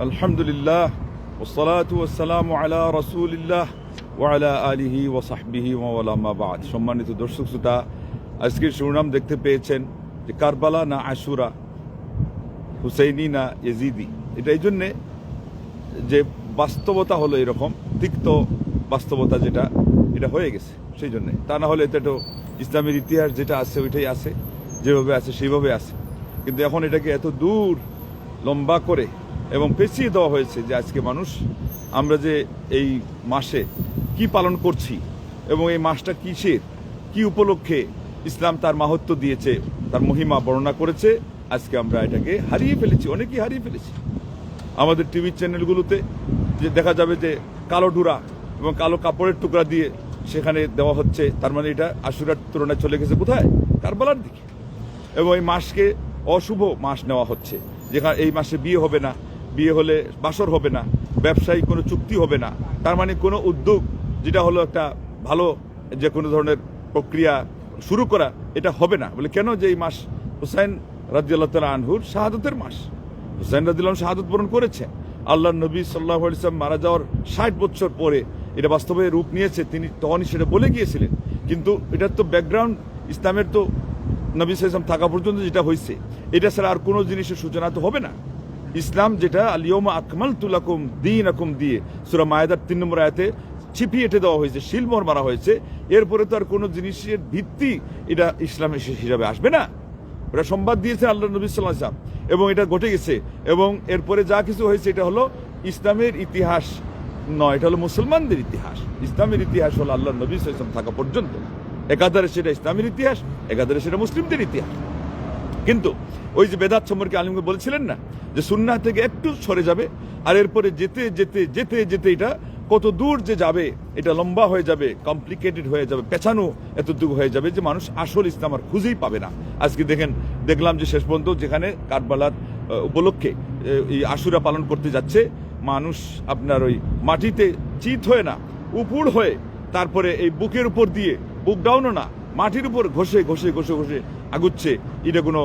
আলহামদুলিল্লাহ ওয়াসসালাতু ওয়াসসালামু আলা রাসূলিল্লাহ ওয়া আলা আলিহি ওয়া সাহবিহি ওয়া ওয়ালা মা বাদ। সম্মানিত দর্শক শ্রোতা, আজকের শিরোনাম দেখতে পেয়েছেন যে কারবালা না আশুরা, হুসাইনি না ইয়াজিদি। এটা এই জন্যে যে বাস্তবতা হলো এরকম তিক্ত বাস্তবতা, যেটা এটা হয়ে গেছে সেই জন্যে। তা না হলে এটা তো ইসলামের ইতিহাস যেটা আছে ওইটাই আছে, যেভাবে আছে সেইভাবে আছে। কিন্তু এখন এটাকে এত দূর লম্বা করে এবং পেছিয়ে দেওয়া হয়েছে যে আজকে মানুষ, আমরা যে এই মাসে কি পালন করছি এবং এই মাসটা কিসের, কি উপলক্ষে ইসলাম তার মাহাত্ম্য দিয়েছে, তার মহিমা বর্ণনা করেছে, আজকে আমরা এটাকে হারিয়ে ফেলেছি, অনেকেই হারিয়ে ফেলেছি। আমাদের টিভি চ্যানেলগুলোতে যে দেখা যাবে যে কালো ডুরা এবং কালো কাপড়ের টুকরা দিয়ে সেখানে দেওয়া হচ্ছে, তার মানে এটা আশুরার তুলনায় চলে গেছে কোথায়? কারবালার দিকে। এবং এই মাসকে অশুভ মাস নেওয়া হচ্ছে, যেখানে এই মাসে বিয়ে হবে না, বিয়ে হলে বাসর হবে না, ব্যবসায়িক কোনো চুক্তি হবে না, তার মানে কোনো উদ্যোগ যেটা হলো একটা ভালো যে কোনো ধরনের প্রক্রিয়া শুরু করা, এটা হবে না। বলে কেন? যে এই মাস হুসাইন রাদিয়াল্লাহু তাআলা আনহুর শাহাদতের মাস। হুসাইন রাদিয়াল্লাহু শাহাদত বরণ করেছেন। আল্লাহর নবী সাল্লাল্লাহু আলাইহি ওয়াসাল্লাম মারা যাওয়ার 60 বছর পরে এটা বাস্তবে রূপ নিয়েছে, তিনি তখনই সেটা বলে গিয়েছিলেন। কিন্তু এটার তো ব্যাকগ্রাউন্ড ইসলামের তো নবী সাল্লাল্লাহু আলাইহি ওয়াসাল্লাম থাকা পর্যন্ত যেটা হয়েছে, এটা ছাড়া আর কোনো জিনিসের সূচনা তো হবে না। ইসলাম যেটা আল-ইয়াওমা আকমালতু লাকুম দীনাকুম দিয়ে সূরা মায়েদার 3 নম্বর আয়াতে ছিপিয়ে এঁটে দেওয়া হয়েছে, শিলমোহর মারা হয়েছে। এরপরে তো আর কোনো জিনিসের ভিত্তি এটা ইসলামের হিসাবে আসবে না। ওটা সংবাদ দিয়েছে আল্লাহ নবী সাল্লাল্লাহু আলাইহি ওয়াসাল্লাম এবং এটা ঘটে গেছে। এবং এরপরে যা কিছু হয়েছে এটা হলো ইসলামের ইতিহাস নয়, এটা হলো মুসলমানদের ইতিহাস। ইসলামের ইতিহাস হলো আল্লাহ নবী সাল্লাল্লাহু আলাইহি ওয়াসাল্লাম থাকা পর্যন্ত। একাধারে সেটা ইসলামের ইতিহাস, একাধারে সেটা মুসলিমদের ইতিহাস। কিন্তু ওই যে বেদাত সম্পর্কে আলিম বলেছিলেন না, যে সুন্নাহ থেকে একটু সরে যাবে, আর এরপরে যেতে যেতে যেতে যেতে এটা কত দূর যে যাবে, এটা লম্বা হয়ে যাবে, কমপ্লিকেটেড হয়ে যাবে, পেছানো এতটুকু হয়ে যাবে যে মানুষ আসল ইসলাম আর খুঁজেই পাবে না। আজকে দেখলাম যে শেষ পর্যন্ত যেখানে কারবালার উপলক্ষে এই আশুরা পালন করতে যাচ্ছে, মানুষ আপনার ওই মাটিতে চিত হয়ে না, উপুড় হয়ে, তারপরে এই বুকের উপর দিয়ে, বুক ডাউনও না, মাটির উপর ঘষে ঘষে ঘষে ঘষে আগুচ্ছে। এটা কোনো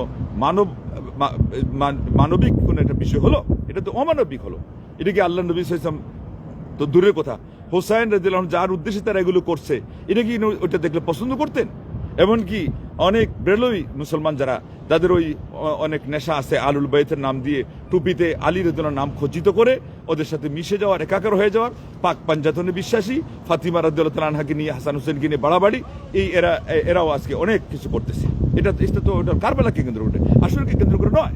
মানবিক কোনো একটা বিষয় হলো? এটা তো অমানবিক হলো। এটা কি আল্লাহ নবী সাল্লাল্লাহু আলাইহি ওয়াসাল্লাম তো দূরের কথা, হোসাইন রাদিয়াল্লাহু আনহু যার উদ্দেশ্যে তারা এগুলো করছে, এটা কি ওইটা দেখলে পছন্দ করতেন? এমনকি অনেক বেরলই মুসলমান যারা, যাদের ওই অনেক নেশা আছে, আলুল বাইতের নাম দিয়ে টুপিতে আলী রাদিয়াল্লাহু নাম খচিত করে ওদের সাথে মিশে যাওয়ার, একাকার হয়ে যাওয়ার, পাক পাঞ্জাতনে বিশ্বাসী, ফাতিমা রাদিয়াল্লাহু তাআলা আনহাকে নিয়ে, হাসান হোসেনকে নিয়ে বাড়াবাড়ি, এই এরাও আজকে অনেক কিছু করতেছে। এটা তো ওটা কারবালাকে কেন্দ্র করে, আসরকে কেন্দ্র করে নয়।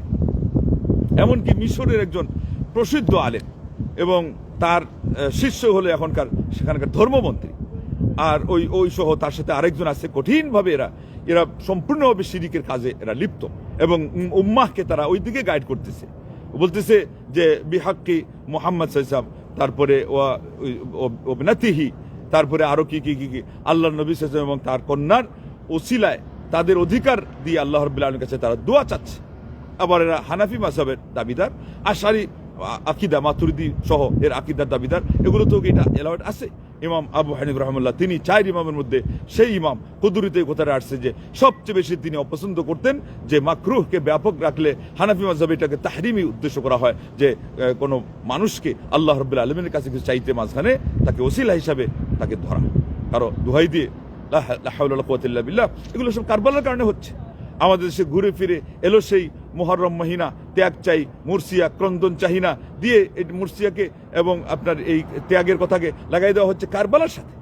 এমনকি মিশরের একজন প্রসিদ্ধ আলেম এবং তার শিষ্য হলো এখনকার সেখানকার ধর্মমন্ত্রী, আর ওই সহ তার সাথে আরেকজন আছে, কঠিনভাবে এরা সম্পূর্ণভাবে শিরিকের কাজে এরা লিপ্ত, এবং উম্মাহকে তারা ওই দিকে গাইড করতেছে, বলতেছে যে বিহাক্কি মুহাম্মদ সাল্লাল্লাহু আলাইহি ওয়াসাল্লাম, তারপরে ওবনাতিহি, তারপরে আরো কি কি কি কি আল্লাহ নবী সাল্লাল্লাহু আলাইহি ওয়াসাল্লাম এবং তার কন্যার ওসিলায় তাদের অধিকার দিয়ে আল্লাহ রাব্বুল আলামিনের কাছে তারা দোয়া চাচ্ছে। আবার এরা হানাফি মাযহাবের দাবিদার, আশারি আকিদা, মাতুরিদি সহ এর আকিদার দাবিদার, এগুলো তো এটা এলাউড আছে। ইমাম আবু হানিফা রাহমাতুল্লাহ, তিনি 4 ইমামের মধ্যে সেই ইমাম কুদুরিতে কথাটা আসছে যে সবচেয়ে বেশি তিনি অপছন্দ করতেন যে মাকরুহকে ব্যাপক রাখলে হানাফি মাযহাবে এটাকে তাহরিমি উদ্দেশ্য করা হয়, যে কোনো মানুষকে আল্লাহ রাব্বুল আলামিনের কাছে কিছু চাইতে মাঝখানে তাকে ওসিলা হিসাবে তাকে ধরা, কারো দোহাই দিয়ে লা হাওলা ওয়ালা কুওয়াতা ইল্লা বিল্লাহ। এগুলো সব কারবালার কারণে হচ্ছে। আমাদের দেশে ঘুরে ফিরে এলো সেই মুহররম মহিনা, ত্যাগ চাই, মুরসিয়া, ক্রন্দন চাহিনা দিয়ে এই মুরসিয়াকে এবং আপনার এই ত্যাগের কথাকে লাগাই দেওয়া হচ্ছে কারবালার সাথে।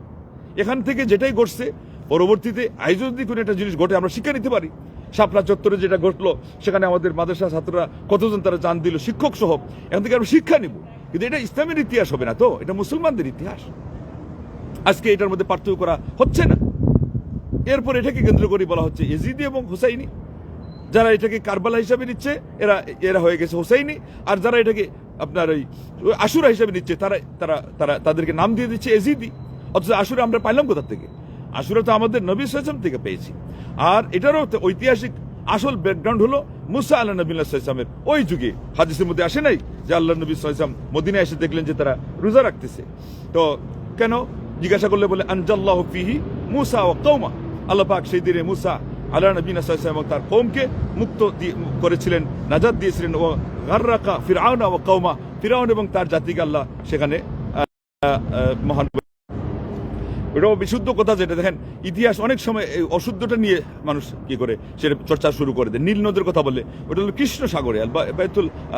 এখান থেকে যেটাই ঘটছে, পরবর্তীতে আজ যদি কোনো একটা জিনিস ঘটে আমরা শিক্ষা নিতে পারি। শাপলা চত্বরে যেটা ঘটলো, সেখানে আমাদের মাদ্রাসা ছাত্ররা কতজন তারা জান দিল, শিক্ষক সহ, এখান থেকে আমরা শিক্ষা নিব। কিন্তু এটা ইসলামের ইতিহাস হবে না তো, এটা মুসলমানদের ইতিহাস। আজকে এটার মধ্যে পার্থক্য করা হচ্ছে না। এরপর এটাকে কেন্দ্র করে বলা হচ্ছে ইয়াজিদি এবং হুসাইনি। যারা এটাকে কারবালা হিসাবে নিচ্ছে এরা হয়ে গেছে হুসাইনি, আর যারা এটাকে আপনার ওই আশুরা হিসাবে নিচ্ছে তাদেরকে নাম দিয়ে দিচ্ছে ইয়াজিদি। অথচ আশুরা আমরা পাইলাম কোথা থেকে? আশুরা তো আমাদের নবী সাল্লাল্লাহু আলাইহি ওয়াসাল্লাম থেকে পেয়েছি। আর এটারও ঐতিহাসিক আসল ব্যাকগ্রাউন্ড হলো মুসা আলাইহিস নবী সাল্লাল্লাহু আলাইহি ওয়াসাল্লামের ওই যুগে। হাদিসের মধ্যে আসে নাই যে আল্লাহ নবী সাল্লাল্লাহু আলাইহি ওয়াসাল্লাম মদিনায় এসে দেখলেন যে তারা রোজা রাখতেছে। তো কেন জিজ্ঞাসা করলে বলে আনজাল্লাহু ফিহি মুসা ওয়া কওমা, আল্লাহ পাক সেই দিনে মুসা আলা নবীনা সাল্লাল্লাহু আলাইহি ওয়াসাল্লাম এবং তার কওমকে মুক্ত করেছিলেন, নাজাত দিয়েছিলেন। ও গাররাকা ফিরআউনা ওয়া কওমা, ফিরাউন এবং তার জাতিকে আল্লাহ সেখানে মহান, এটাও বিশুদ্ধ কথা। যেটা দেখেন ইতিহাস অনেক সময় এই অশুদ্ধটা নিয়ে মানুষ কি করে সেটা চর্চা শুরু করে দেয়। নীল নদের কথা বলে ওটা হলো কৃষ্ণ সাগরে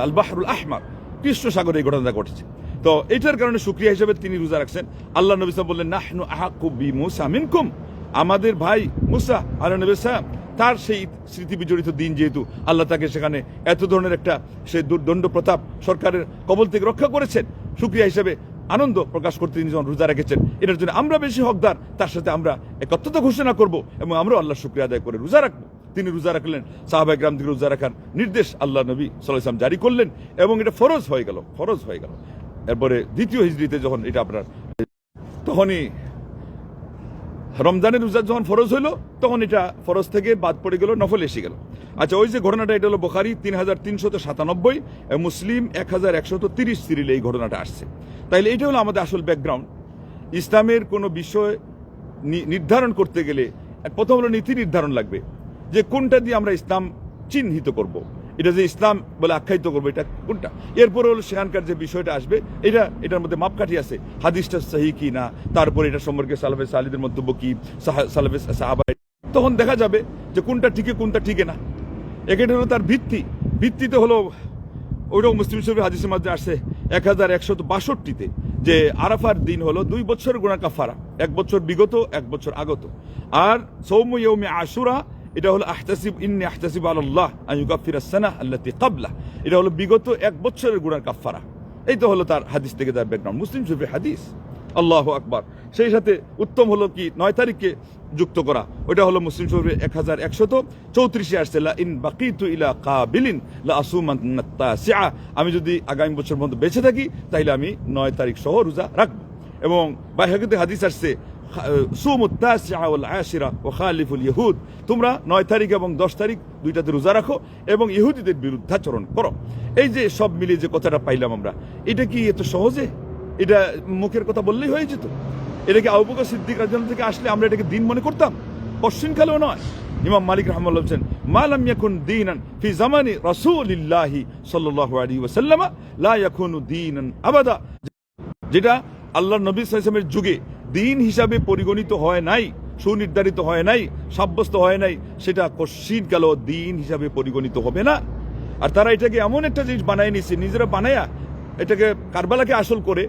আল বাহরুল আহমার, কৃষ্ণ সাগরে এই ঘটনাটা ঘটেছে। তো এটার কারণে শুকরিয়া হিসেবে তিনি রোজা রাখছেন। আল্লাহ নবী সাল্লাল্লাহু বললেন নাহনু আহাক্কু বিমূসা মিনকুম, আমাদের ভাই মুসা আল্লাহ নবী সাল্লাল্লাহু তার সেই স্মৃতি বিজড়িত দিন, যেহেতু আল্লাহ তাকে সেখানে এত ধরনের একটা সেই দুর্দণ্ড প্রতাপ সরকারের কবল থেকে রক্ষা করেছেন, শুকরিয়া হিসেবে আনন্দ প্রকাশ করতে তিনি যখন রোজা রেখেছেন, এটার জন্য আমরা বেশি হকদার, তার সাথে আমরা একত্রতা ঘোষণা করব এবং আমরা আল্লাহ শুকরিয়া আদায় করে রোজা রাখবো। তিনি রোজা রাখলেন, সাহাবায়ে কেরাম থেকে রোজা রাখার নির্দেশ আল্লাহ নবী সাল্লাল্লাহু আলাইহি ওয়াসাল্লাম জারি করলেন এবং এটা ফরজ হয়ে গেল। এরপরে দ্বিতীয় হিজরিতে যখন এটা আপনার তখনই রমজানের রোজা যখন ফরজ হইল, তখন এটা ফরজ থেকে বাদ পড়ে গেল, নফল এসে গেল। আচ্ছা, ওই যে ঘটনাটা, এটা হলো বুখারী 3397, মুসলিম 1130 সিরিলে এই ঘটনাটা আসছে। তাইলে এটা হলো আমাদের আসল ব্যাকগ্রাউন্ড। ইসলামের কোনো বিষয় নির্ধারণ করতে গেলে প্রথম হলো নীতি নির্ধারণ লাগবে, যে কোনটা দিয়ে আমরা ইসলাম চিহ্নিত করব, এটা যে ইসলাম বলে আখ্যায়িত করবো, এটা কোনটা। এরপরে হলো সেখানকার যে বিষয়টা আসবে, এটার মধ্যে মাপকাঠি আছে, হাদিসটা সহি কি না, তারপরে এটা সম্পর্কে সালাফে সালিদের মন্তব্য কি, সালাফে সাহাবা, তখন দেখা যাবে যে কোনটা ঠিকে কোনটা ঠিকে না। এখানে হলো তার ভিত্তিতে হলো ওইটাও মুসলিম শরীফের হাদিসের মধ্যে আসছে 1162-তে, যে আরাফার দিন হলো 2 বছর গুনাহ কাফারা, 1 বছর বিগত 1 বছর আগত। আর সৌমু ইয়াউমি আশুরা, এটা হলো ইন্নী আহতাসিবু আলাল্লাহ আন ইউকাফিরাস সানাহ আল্লাতী ক্বাবলা, এটা হলো বিগত 1 বছরের গুনাহের কাফারা। এই তো হলো তার হাদিস থেকে তার ব্যাকগ্রাউন্ড, মুসলিম শরীফের হাদিস। আল্লাহু আকবার। সেই সাথে উত্তম হলো কি 9 তারিখকে যুক্ত করা, ওটা হলো মুসলিম শরীফের 1134 আসছে, লা ইন বাকিতু ইলা কাবিলিন লা আসুমান্নাত তাসিআ, আমি যদি আগামী বছর পর্যন্ত বেঁচে থাকি তাইলে আমি 9 তারিখ সহ রোজা রাখব। এবং বাইহাকিতে হাদিস আসছে সুমুত তাসিআ ওয়াল আশিরা ওয়া খালিফুল ইহুদ, তোমরা 9 তারিখ এবং 10 তারিখ দুইটাতে রোজা রাখো এবং ইহুদিদের বিরুদ্ধাচরণ করো। এই যে সব মিলিয়ে যে কথাটা পাইলাম আমরা, এটা কি এত সহজে এটা মুখের কথা বললেই হয়ে যেত? এটাকে আবু বকর সিদ্দিক রাদিয়াল্লাহু থেকে আসলে আমরা এটাকে দিন মনে করতাম? কোশ্চিনকালেও নয়। ইমাম মালিক রাহমাহুল্লাহ বলেন, মা লাম ইয়াকুন দীনান ফি জামানি রাসূলিল্লাহি সাল্লাল্লাহু আলাইহি ওয়াসাল্লাম লা ইয়াকুনু দীনান আবাদা, যেটা আল্লাহর নবী সাল্লাল্লাহু আলাইহি ওয়াসাল্লামের যুগে দিন হিসাবে পরিগণিত হয় নাই, সুনির্ধারিত হয় নাই, সাব্যস্ত হয় নাই, সেটা কোশ্চিনকালেও দিন হিসাবে পরিগণিত হবে না। আর তারা এটাকে এমন একটা জিনিস বানায় নিছে, নিজেরা বানায়া এটাকে কারবালাকে আসল করে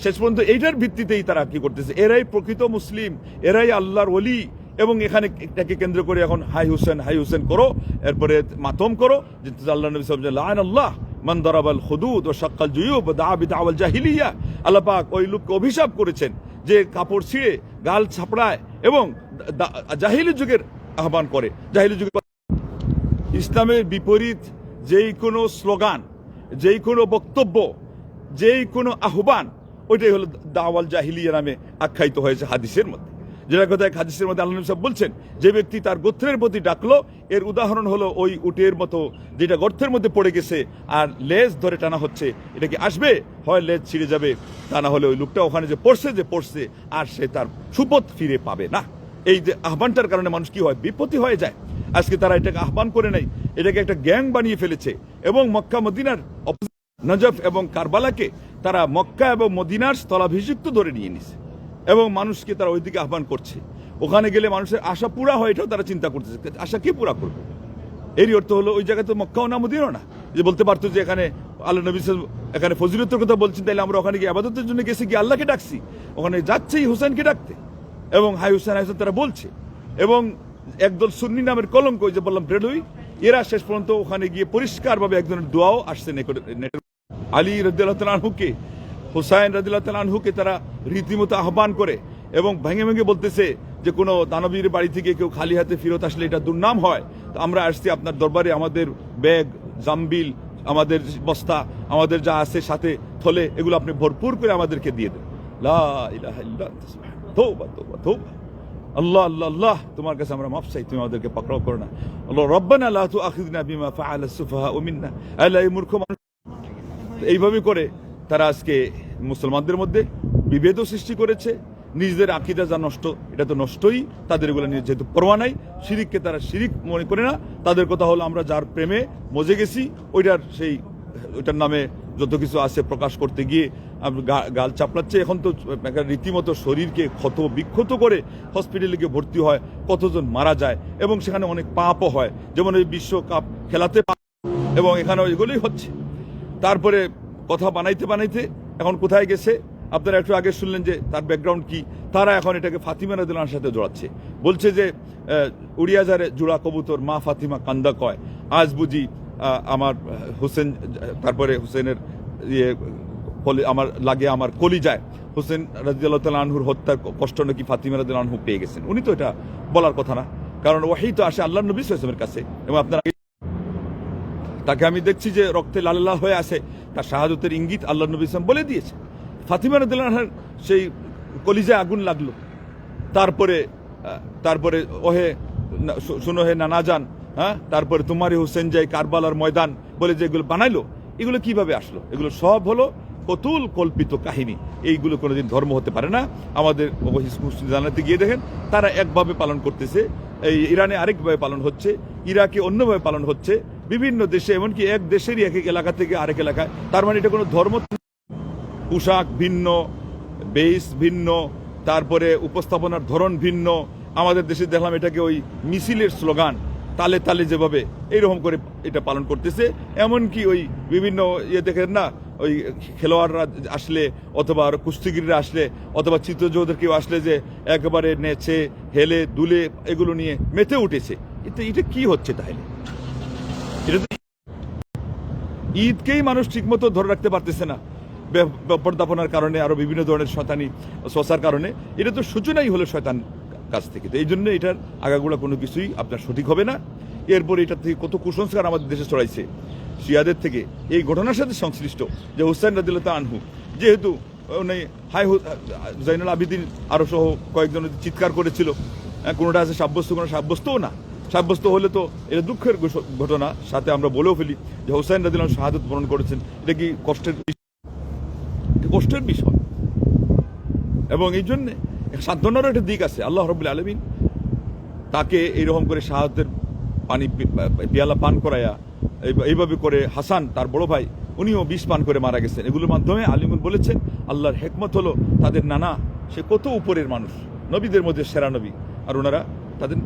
শেষ পর্যন্ত এইটার ভিত্তিতেই তারা কি করতেছে, এরাই প্রকৃত মুসলিম, এরাই আল্লাহর ওলি। এবং এখানে এটাকে কেন্দ্র করে এখন হাই হুসেন করো, এরপরে মাতম করো, যে আল্লাহ নবী সাল্লাল্লাহু আলাইহি ওয়াসাল্লাম লাআন আল্লাহ মান দারাবাল হুদুদ ওয়া শাক্কাল জুয়ুব ওয়া দাআ বিদাওয়াল জাহিলিয়া, আল্লাহ পাক ওই লোককে অভিশাপ করেছেন যে কাপড় ছিঁড়ে গাল ছাপড়ায় এবং জাহিলি যুগের আহ্বান করে। জাহিলি যুগের ইসলামের বিপরীত যেই কোনো স্লোগান, যেই কোনো বক্তব্য, যেই কোনো আহ্বান, ওইটাই হলো দাওয়াল জাহিলিয়া নামে আখ্যায়িত হয়েছে হাদিসের মধ্যে। যেটা কথা হাদিসের মধ্যে আল্লাহ নবী সাহেব বলছেন, যে ব্যক্তি তার গোত্রের প্রতি ডাকলো, এর উদাহরণ হলো ওই উটের মতো যেটা গর্তের মধ্যে পড়ে গেছে আর লেজ ধরে টানা হচ্ছে, এটা কি আসবে? হয় লেজ ছিঁড়ে যাবে, তা না হলে ওই লোকটা ওখানে যে পড়ছে আর সে তার সুপথ ফিরে পাবে না। এই যে আহ্বানটার কারণে মানুষ কি হয়, বিপত্তি হয়ে যায়। আজকে তারা এটাকে আহ্বান করে নাই, এটাকে একটা গ্যাং বানিয়ে ফেলেছে এবং মক্কা মদিনার নজফ এবং কারবালাকে তারা মক্কা এবং মদিনার স্থলাভিষিক্ত ধরে নিয়ে নিছে এবং মানুষকে তারা ওইদিকে আহ্বান করছে। ওখানে গেলে মানুষের আশা পুরা হয়, এটাও তারা চিন্তা করতেছে, আশা কে পুরা করবে? এরই অর্থ হলো ওই জায়গায় তো মক্কাও না মদিনাও না, যে বলতে পারতো যে এখানে আল্লাহ নবী এখানে ফজিলতের কথা বলছেন, তাইলে আমরা ওখানে গিয়ে ইবাদতের জন্য গেছি, কি আল্লাহকে ডাকছি, ওখানে যাচ্ছেই হুসেনকে ডাকতে এবং হাই হুসেন তারা বলছে। এবং একদল সুন্নি নামের কলঙ্ক, যে বললাম ব্রেলুই, এরা শেষ পর্যন্ত ওখানে গিয়ে পরিষ্কারভাবে একজনের দোয়াও আসছে আলী রাদিয়াল্লাহু তাআলা আনহুকে, হুসাইন রাদিয়াল্লাহু তাআলা আনহুকে তারা রীতিমতো আহ্বান করে এবং ভেঙে বলতেছে যে কোনো দানবীর বাড়ি থেকে কেউ খালি হাতে ফেরত আসলে এটা দুর্নাম হয়। তো আমরা আসছি আপনার দরবারে, আমাদের ব্যাগ, জাম্বিল, আমাদের বস্তা, আমাদের যা আছে সাথে থলে, এগুলো আপনি ভরপুর করে আমাদেরকে দিয়ে দেন। লা ইলাহা ইল্লাল্লাহ, তাওবা তাওবা তাওবা, আল্লাহ আল্লাহ আল্লাহ, তোমার কাছে আমরা মাফ চাই, তুমি আমাদেরকে পাকড়াও করো না। আল্লাহ রব্বানা লা তুআখিযনা বিমা ফাআলা সুফাহা মিন্না, আল্লাহ এই মূর্খ মানুষ। এইভাবে করে তারা আজকে মুসলমানদের মধ্যে বিভেদও সৃষ্টি করেছে। নিজেদের আকীদা যা নষ্ট, এটা তো নষ্টই, তাদের এগুলো নিয়ে যেহেতু পরোয়া নাই, শিরিককে তারা শিরিক মনে করে না। তাদের কথা হলো আমরা যার প্রেমে মজে গেছি, ওইটার নামে যত কিছু আছে প্রকাশ করতে গিয়ে গাল চাপড়াচ্ছে। এখন তো রীতিমতো শরীরকে ক্ষত বিক্ষত করে হসপিটালে গিয়ে ভর্তি হয়, কতজন মারা যায় এবং সেখানে অনেক পাপও হয়, যেমন এই বিশ্বকাপ খেলাতে এবং এখানে এগুলোই হচ্ছে। তারপরে কথা বানাইতে বানাইতে এখন কোথায় গেছে আপনারা একটু আগে শুনলেন যে তার ব্যাকগ্রাউন্ড কি। তারা এখন এটাকে ফাতিমা রাদিয়াল্লাহু আনহার সাথে জড়াচ্ছে, বলছে যে উড়িয়াজারে জোড়া কবুতর মা ফাতিমা কান্দা কয়, আজ বুঝি আমার হোসেন, তারপরে হোসেনের আমার লাগে আমার কলি যায়, হোসেন রাদিয়াল্লাহু তাআলা আনহুর হত্যার কষ্ট নাকি ফাতিমা রাদিয়াল্লাহু আনহু পেয়ে গেছেন। উনি তো এটা বলার কথা না, কারণ ওয়াহী তো আসে আল্লাহর নবী সাল্লাল্লাহু আলাইহি ওয়াসাল্লামের কাছে এবং আপনারা তাকে আমি দেখছি যে রক্তে লাল লাল হয়ে আসে, তার শাহাদতের ইঙ্গিত আল্লাহর নবী সাল্লাল্লাহু আলাইহি ওয়াসাল্লাম বলে দিয়েছে। ফাতিমা রাদিয়াল্লাহু আনহার সেই কলিজায় আগুন লাগলো। তারপরে ওহে শুনো হে নানা জান, হ্যাঁ, তারপরে তোমারই হোসেন যাই কারবালার ময়দান বলে যে এগুলো বানাইলো, এগুলো কিভাবে আসলো? এগুলো সব হলো কতুল কল্পিত কাহিনী। এইগুলো কোনোদিন ধর্ম হতে পারে না। আমাদের জানাতে গিয়ে দেখেন তারা একভাবে পালন করতেছে, এই ইরানে আরেকভাবে পালন হচ্ছে, ইরাকে অন্যভাবে পালন হচ্ছে, বিভিন্ন দেশে, এমনকি এক দেশেরই এক এক এলাকা থেকে আরেক এলাকায়। তার মানে এটা কোনো ধর্ম, পোশাক ভিন্ন, বেস ভিন্ন, তারপরে উপস্থাপনার ধরন ভিন্ন। আমাদের দেশে দেখলাম এটাকে ওই মিছিলের স্লোগান, তালে তালে যেভাবে এইরকম করে এটা পালন করতেছে। এমনকি ওই বিভিন্ন দেখেন না, ওই খেলোয়াড়রা আসলে অথবা কুস্তিগিররা আসলে অথবা চিত্রযোদ্ধাদের কেউ আসলে যে একেবারে নেচে হেলে দুলে এগুলো নিয়ে মেতে উঠেছে। এটা কি হচ্ছে তাহলে? এটা তো ঈদকেই মানুষ ঠিকমতো ধরে রাখতে পারতেছে না, পর্দাপনার কারণে, আরো বিভিন্ন ধরনের শয়তানি শসার কারণে। এটা তো সূচনাই হলো শয়তান কাছ থেকে। তো এই জন্য এটার আগাগোড়া কোনো কিছুই আপনার সঠিক হবে না। এরপরে এটা থেকে কত কুসংস্কার আমাদের দেশে ছড়াইছে শিয়াদের থেকে, এই ঘটনার সাথে সংশ্লিষ্ট যে হুসাইন রাদিয়াল্লাহু আনহু, যেহেতু উনি জাইনুল আবিদিন আরো সহ কয়েকজন চিৎকার করেছিল, কোনোটা আছে সাব্যস্ত, কোনো সাব্যস্তও না। সাব্যস্ত হলে তো এটা দুঃখের ঘটনা, সাথে আমরা বলেও ফেলি যে হুসাইন রাদিয়াল্লাহু আনহু শাহাদাত বরণ করেছেন। এটা কি কষ্টের বিষয়? এবং এই জন্যে সান্ত্বনারও একটা দিক আছে। আল্লাহ রাব্বুল আলামিন তাকে এইরকম করে শাহাদাতের পানি পিয়ালা পান করায়া এইভাবে করে হাসান তার বড় ভাই, উনিও বিষ পান করে মারা গেছেন। এগুলোর মাধ্যমে আলিমুল বলেছেন আল্লাহর হেকমত হলো তাদের নানা সে কত উপরের মানুষ, নবীদের মধ্যে সেরা নবী, আর ওনারা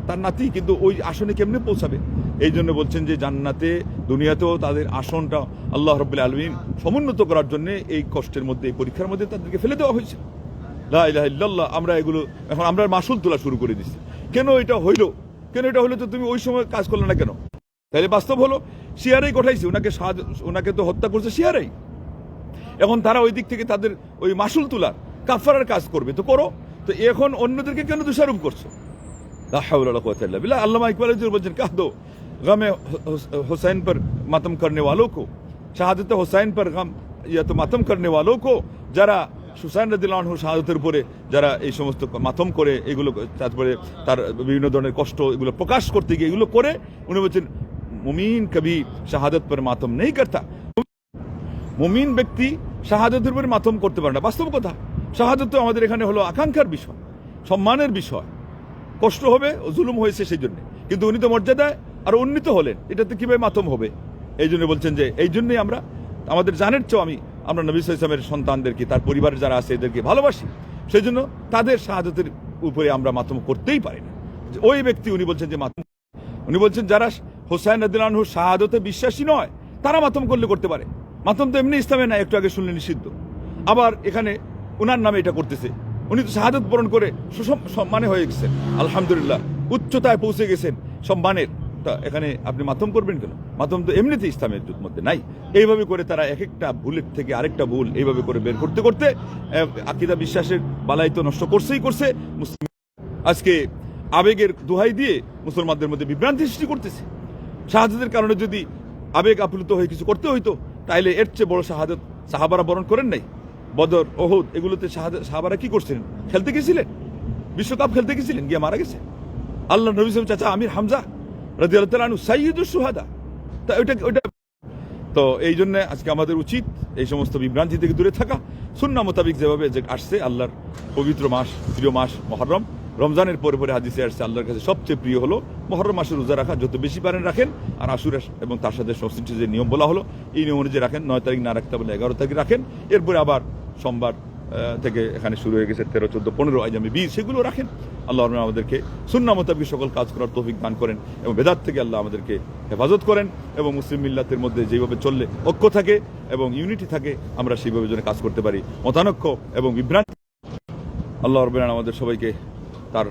তার নাতি, কিন্তু ওই আসনে কেমনে পৌঁছাবে? এই জন্য বলছেন যে জান্নাতে দুনিয়াতেও তাদের আসনটা আল্লাহ রাব্বুল আলামিন সমুন্নত করার জন্য এই কষ্টের মধ্যে, এই পরীক্ষার মধ্যে তাদেরকে ফেলে দেওয়া হয়েছে। লা ইলাহা ইল্লাল্লাহ। আমরা এগুলো এখন আমরা মাসুল তোলা শুরু করে দিচ্ছি। কেন এটা হইলো? তো তুমি ওই সময় কাজ করলে না কেন? তাহলে বাস্তব হলো শিয়ারাই ঘটাইছে, ওনাকে তো হত্যা করছে শিয়ারাই। এখন তারা ওই দিক থেকে তাদের ওই মাসুল তোলার কাফারার কাজ করবে, তো করো। তো এখন অন্যদেরকে কেন দোষারোপ করছো? লা হাওলা ওয়ালা কুওয়াতা ইল্লা বিল্লাহ। আল্লামা ইকবাল বলছেন কাহ দো গমে হুসাইন पर মাতম करने वालों को, শাহাদাত হুসাইন पर गम या तो মাতম करने वालों को, যারা হুসাইন রাদিয়াল্লাহু আনহু শাহাদাতের উপরে যারা এই সমস্ত মাতম করে, এগুলো তারপরে তার বিভিন্ন ধরনের কষ্ট এগুলো প্রকাশ করতে গিয়ে এগুলো করে, উনি বলছেন মুমিন কবি শাহাদাত पर মাতম নেই করতা। মুমিন ব্যক্তি শাহাদাতের উপরে মাতম করতে পারে না, বাস্তব কথা। শাহাদাত তো আমাদের এখানে হলো আকাঙ্ক্ষার বিষয়, সম্মানের বিষয়। কষ্ট হবে, জুলুম হয়েছে সেই জন্য, কিন্তু উনি তো মর্যাদায় আর উন্নীত হলেন, এটাতে কিভাবে মাতম হবে? এই জন্য বলছেন যে এই জন্যই আমরা আমাদের জানের চেয়েও আমরা নবী সাল্লাল্লাহু আলাইহি ওয়াসাল্লামের সন্তানদেরকে, তার পরিবারের যারা আছে এদেরকে ভালোবাসি, সেই জন্য তাদের শাহাদাতের উপরে আমরা মাতম করতেই পারি না। ওই ব্যক্তি উনি বলছেন যে মাতম, উনি বলছেন যারা হুসাইন রাদিয়াল্লাহু আনহু শাহাদাতে বিশ্বাসী নয় তারা মাতম করতে পারে। মাতম তো এমনি ইসলামে না, একটু আগে শুনলে নিষিদ্ধ। আবার এখানে উনার নামে এটা করতেছে। উনি তো শাহাদাত বরণ করে সম্মানে হয়ে গেছেন, আলহামদুলিল্লাহ, উচ্চতায় পৌঁছে গেছেন সম্মানের। তা এখানে আপনি মাতম করবেন কেন? মাতম তো এমনিতে ইসলামের মধ্যে নাই। এইভাবে করে তারা এক একটা ভুলের থেকে আরেকটা ভুল এইভাবে করে বের করতে করতে আকীদা বিশ্বাসের বালাই তো নষ্ট করছে। মুসলিম আজকে আবেগের দোহাই দিয়ে মুসলমানদের মধ্যে বিভ্রান্তি সৃষ্টি করতেছে। শাহাদাতের কারণে যদি আবেগ আপ্লুত হয়ে কিছু করতে হইতো, তাইলে এর চেয়ে বড় শাহাদাত সাহাবারা বরণ করেন নাই। বদর, ওহুদ, এগুলোতে সাহাবারা কি করছিলেন? খেলতে গেছিলেন, বিশ্বকাপ খেলতে গেছিলেন, গিয়ে মারা গেছে। আল্লাহ নবী সাল্লাল্লাহু আলাইহি ওয়াসাল্লাম চাচা আমির হামজা রাদিয়াল্লাহু তাআলা আনহু সাইয়্যিদুশ শুহাদা। তা ওইটা তো এই জন্য আজকে আমাদের উচিত এই সমস্ত বিভ্রান্তি থেকে দূরে থাকা, সুন্নাহ মোতাবিক যেভাবে আসছে আল্লাহর পবিত্র মাস, প্রিয় মাস মুহররম, রমজানের পরে পরে হাদিসে আসছে আল্লাহর কাছে সবচেয়ে প্রিয় হলো মুহররম মাসে রোজা রাখা, যত বেশি পারেন রাখেন। আর আশুরা এবং তার সাথে সংশ্লিষ্ট যে নিয়ম বলা হলো এই নিয়ম অনুযায়ী রাখেন। 9 তারিখ না রাখতে বলে 11 তারিখ রাখেন। এরপরে আবার সোমবার থেকে এখানে শুরু হয়ে গেছে 13, 14, 15 আইজামে 20, সেগুলো রাখেন। আল্লাহ আমাদেরকে সুন্নাহ মোতাবেক সকল কাজ করার তৌফিক দান করেন এবং বেদাত থেকে আল্লাহ আমাদেরকে হেফাজত করেন এবং মুসলিম মিল্লাতের মধ্যে যেভাবে চললে ঐক্য থাকে এবং ইউনিটি থাকে আমরা সেইভাবে যেন কাজ করতে পারি। মতানৈক্য এবং বিভ্রান্তি আল্লাহ রাব্বুল আলামিন আমাদের সবাইকে তার